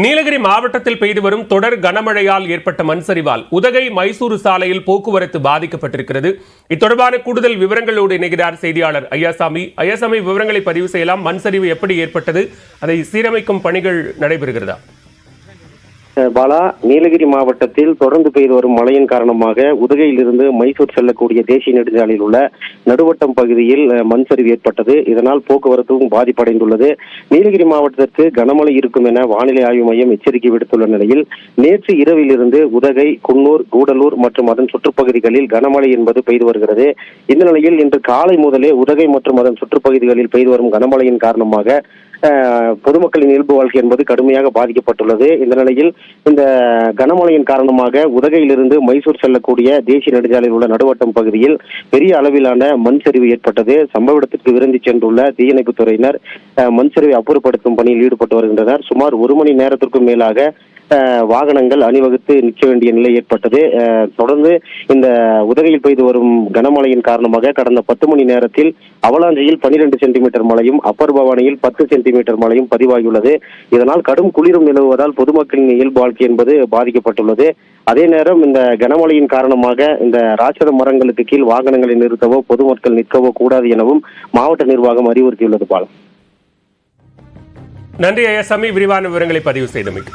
நீலகிரி மாவட்டத்தில் பெய்து வரும் தொடர் கனமழையால் ஏற்பட்ட மண் சரிவால் உதகை மைசூரு சாலையில் போக்குவரத்து பாதிக்கப்பட்டிருக்கிறது. இத்தொடர்பான கூடுதல் விவரங்களோடு இணைகிறார் செய்தியாளர் ஐயாசாமி. விவரங்களை பதிவு செய்யலாம். மண் சரிவு எப்படி ஏற்பட்டது? அதை சீரமைக்கும் பணிகள் நடைபெறுகிறதா? பாலா, நீலகிரி மாவட்டத்தில் தொடர்ந்து பெய்து வரும் மழையின் காரணமாக உதகையிலிருந்து மைசூர் செல்லக்கூடிய தேசிய நெடுஞ்சாலையில் உள்ள நடுவட்டம் பகுதியில் மண் சரிவு ஏற்பட்டது. இதனால் போக்குவரத்தும் பாதிப்படைந்துள்ளது. நீலகிரி மாவட்டத்திற்கு கனமழை இருக்கும் என வானிலை ஆய்வு மையம் எச்சரிக்கை விடுத்துள்ள நிலையில் நேற்று இரவிலிருந்து உதகை, குன்னூர், கூடலூர் மற்றும் அதன் சுற்றுப்பகுதிகளில் கனமழை என்பது பெய்து வருகிறது. இந்த நிலையில் இன்று காலை முதலே உதகை மற்றும் அதன் சுற்றுப்பகுதிகளில் பெய்து வரும் கனமழையின் காரணமாக பொதுமக்களின் இயல்பு வாழ்க்கை என்பது கடுமையாக பாதிக்கப்பட்டுள்ளது. இந்த நிலையில் இந்த கனமழையின் காரணமாக உதகையிலிருந்து மைசூர் செல்லக்கூடிய தேசிய நெடுஞ்சாலையில் உள்ள நடுவட்டம் பகுதியில் பெரிய அளவிலான மண் சரிவு ஏற்பட்டது. சம்பவ இடத்திற்கு விரைந்து சென்றுள்ள தீயணைப்புத் துறையினர் மண் சரிவை அப்புறப்படுத்தும் பணியில் ஈடுபட்டு வருகின்றனர். சுமார் 1 மணி நேரத்திற்கும் மேலாக வாகனங்கள் அணிவகுத்து நிற்க வேண்டிய நிலை ஏற்பட்டது. தொடர்ந்து இந்த உதகையில் பெய்து வரும் கனமழையின் காரணமாக கடந்த 10 மணி நேரத்தில் அவலாஞ்சியில் 12 சென்டிமீட்டர் மழையும், அப்பர் பவானியில் 10 சென்டிமீட்டர் மழையும் பதிவாகியுள்ளது. இதனால் கடும் குளிரும் நிலவுவதால் பொதுமக்களின் இயல்பு வாழ்க்கை என்பது பாதிக்கப்பட்டுள்ளது. அதே நேரம் இந்த கனமழையின் காரணமாக இந்த ராட்சத மரங்களுக்கு கீழ் வாகனங்களை நிறுத்தவோ பொதுமக்கள் நிற்கவோ கூடாது எனவும் மாவட்ட நிர்வாகம் அறிவுறுத்தியுள்ளது. பாலம். நன்றி ஐயாசாமி, விரிவான விவரங்களை பதிவு செய்தமைக்கு.